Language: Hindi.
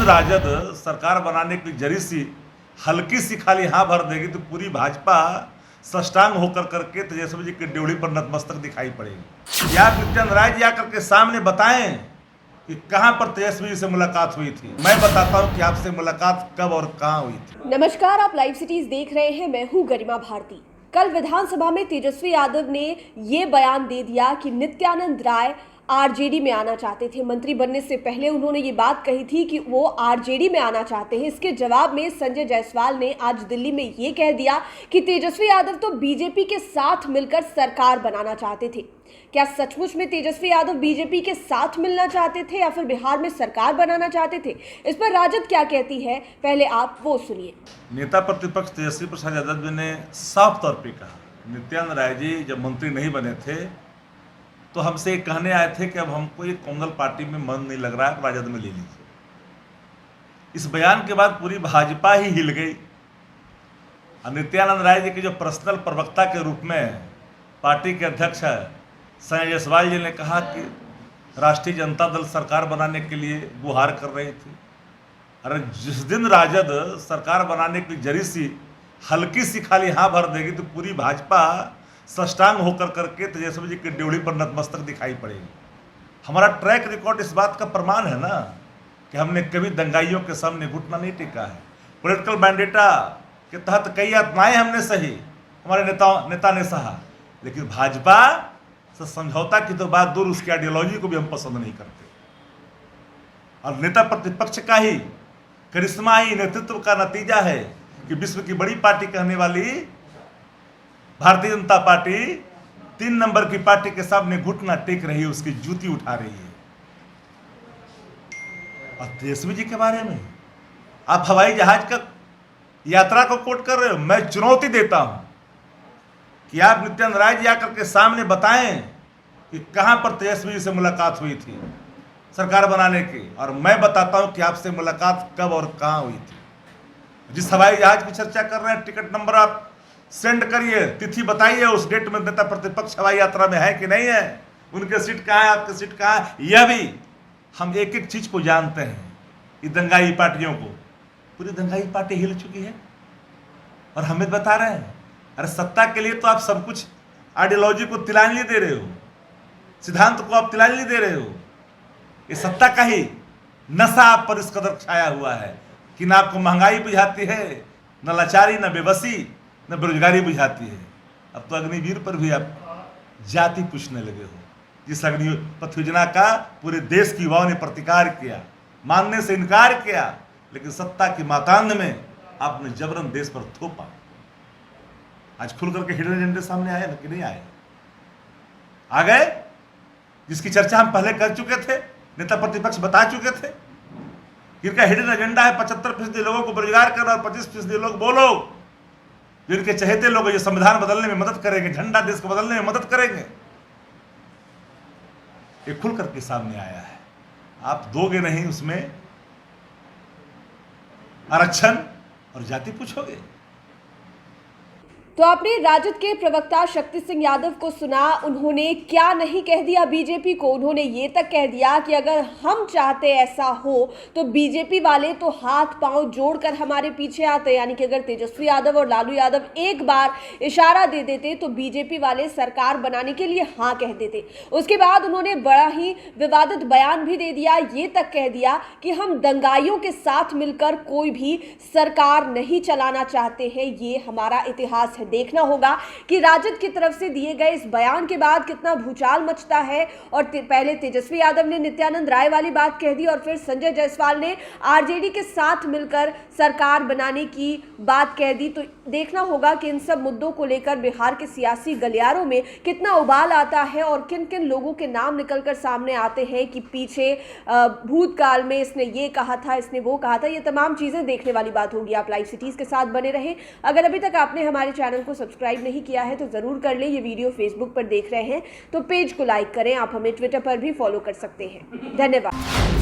राजद सरकार बनाने की जरी सी हल्की सी खाली हाँ भर देगी तो पूरी भाजपा सष्टांग होकर करके तेजस्वी जी की ड्योढ़ी पर नतमस्तक दिखाई पड़ेगी। या नित्यानंद राय जी आकर के सामने बताएं कि कहां पर तेजस्वी जी से मुलाकात हुई थी। मैं बताता हूं कि आपसे मुलाकात कब और कहां हुई थी। नमस्कार, आप लाइव सिटीज देख रहे हैं। मैं हूं गरिमा भारती। कल विधानसभा में तेजस्वी यादव ने ये बयान दे दिया कि नित्यानंद राय आरजेडी में आना चाहते थे। मंत्री बनने से पहले उन्होंने ये बात कही थी कि वो आरजेडी में आना चाहते हैं। इसके जवाब में संजय जायसवाल ने आज दिल्ली में ये कह दिया कि तेजस्वी यादव तो बीजेपी के साथ मिलकर सरकार बनाना चाहते थे। क्या सचमुच में तेजस्वी यादव बीजेपी के साथ मिलना चाहते थे या फिर बिहार में सरकार बनाना चाहते थे? इस पर राजद क्या कहती है, पहले आप वो सुनिए। नेता प्रतिपक्ष तेजस्वी प्रसाद यादव जी ने साफ तौर पर कहा, नित्यानंद राय जी जब मंत्री नहीं बने थे तो हमसे कहने आए थे कि अब हमको ये कांग्रेस पार्टी में मन नहीं लग रहा है, राजद में ले लीजिए। इस बयान के बाद पूरी भाजपा ही हिल गई। नित्यानंद राय जी के जो पर्सनल प्रवक्ता के रूप में पार्टी के अध्यक्ष संजय जायसवाल जी ने कहा कि राष्ट्रीय जनता दल सरकार बनाने के लिए गुहार कर रही थी। अरे जिस दिन राजद सरकार बनाने की जरी सी हल्की सी खाली हाँ भर देगी तो पूरी भाजपा सष्टांग होकर करके तेजस्वी जी की ड्योढ़ी पर नतमस्तक दिखाई पड़ेगी। हमारा ट्रैक रिकॉर्ड इस बात का प्रमाण है ना कि हमने कभी दंगाइयों के सामने घुटना नहीं टेका है। पॉलिटिकल मैंडेटा के तहत कई यातनाएं हमने सही, हमारे नेता ने सहा, लेकिन भाजपा से समझौता की तो बात दूर, उसकी आइडियोलॉजी को भी हम पसंद नहीं करते। और नेता प्रतिपक्ष का ही करिश्मा ही नेतृत्व का नतीजा है कि विश्व की बड़ी पार्टी कहने वाली भारतीय जनता पार्टी 3 नंबर की पार्टी के सामने घुटना टेक रही है, उसकी जूती उठा रही है। और तेजस्वी जी के बारे में आप हवाई जहाज का यात्रा को कोट कर रहे हो। मैं चुनौती देता हूं कि आप नित्यानंद राय जी आकर के सामने बताएं कि कहां पर तेजस्वी जी से मुलाकात हुई थी सरकार बनाने की, और मैं बताता हूं कि आपसे मुलाकात कब और कहां हुई थी। जिस हवाई जहाज की चर्चा कर रहे हैं, टिकट नंबर आप सेंड करिए, तिथि बताइए, उस डेट में नेता प्रतिपक्ष हवाई यात्रा में है कि नहीं है, उनके सीट कहाँ है, आपके सीट कहाँ है। यह भी हम एक एक चीज को जानते हैं। ये दंगाई पार्टियों को, पूरी दंगाई पार्टी हिल चुकी है और हमें बता रहे हैं। अरे सत्ता के लिए तो आप सब कुछ, आइडियोलॉजी को तिलांजलि दे रहे हो, सिद्धांत को आप तिलांजलि दे रहे हो। ये सत्ता का ही नशा आप पर इस कदर छाया हुआ है कि ना आपको महंगाई बुझाती है, न लाचारी, न बेबसी, न बेरोजगारी बुझाती है। अब तो अग्निवीर पर भी आप जाति पूछने लगे हो, जिस अग्निपथ योजना का पूरे देश की युवाओं ने प्रतिकार किया, मानने से इनकार किया, लेकिन सत्ता की मातांध में आपने जबरन देश पर थोपा। आज खुल करके हिडन एजेंडे सामने आए कि नहीं आए? आ गए, जिसकी चर्चा हम पहले कर चुके थे, नेता प्रतिपक्ष बता चुके थे। इनका हिडन एजेंडा है 75% लोगों को बेरोजगार करना और 25% लोग वो लोग जिनके चहेते लोग जो संविधान बदलने में मदद करेंगे, झंडा देश को बदलने में मदद करेंगे। ये खुल करके सामने आया है। आप दोगे नहीं उसमें आरक्षण और जाति पूछोगे। तो आपने राजद के प्रवक्ता शक्ति सिंह यादव को सुना। उन्होंने क्या नहीं कह दिया बीजेपी को, उन्होंने ये तक कह दिया कि अगर हम चाहते ऐसा हो तो बीजेपी वाले तो हाथ पांव जोड़कर हमारे पीछे आते। यानी कि अगर तेजस्वी यादव और लालू यादव एक बार इशारा दे देते तो बीजेपी वाले सरकार बनाने के लिए हाँ कह देते। उसके बाद उन्होंने बड़ा ही विवादित बयान भी दे दिया, ये तक कह दिया कि हम दंगाइयों के साथ मिलकर कोई भी सरकार नहीं चलाना चाहते हैं। ये हमारा इतिहास है। देखना होगा कि राजद की तरफ से दिए गए इस बयान के बाद कितना भूचाल मचता है। और पहले तेजस्वी यादव ने नित्यानंद राय वाली बात कह दी और फिर संजय जायसवाल ने आरजेडी के साथ मिलकर सरकार बनाने की बात कह दी। तो देखना होगा कि इन सब मुद्दों को लेकर बिहार के सियासी गलियारों में कितना उबाल आता है और किन किन लोगों के नाम निकलकर सामने आते हैं कि पीछे भूतकाल में इसने ये कहा था, इसने वो कहा था। ये तमाम चीजें देखने वाली बात होगी। आप लाइव सिटीज के साथ बने रहें। अगर अभी तक आपने हमारे चैनल को सब्सक्राइब नहीं किया है तो जरूर कर लें। ये वीडियो फेसबुक पर देख रहे हैं तो पेज को लाइक करें। आप हमें ट्विटर पर भी फॉलो कर सकते हैं। धन्यवाद।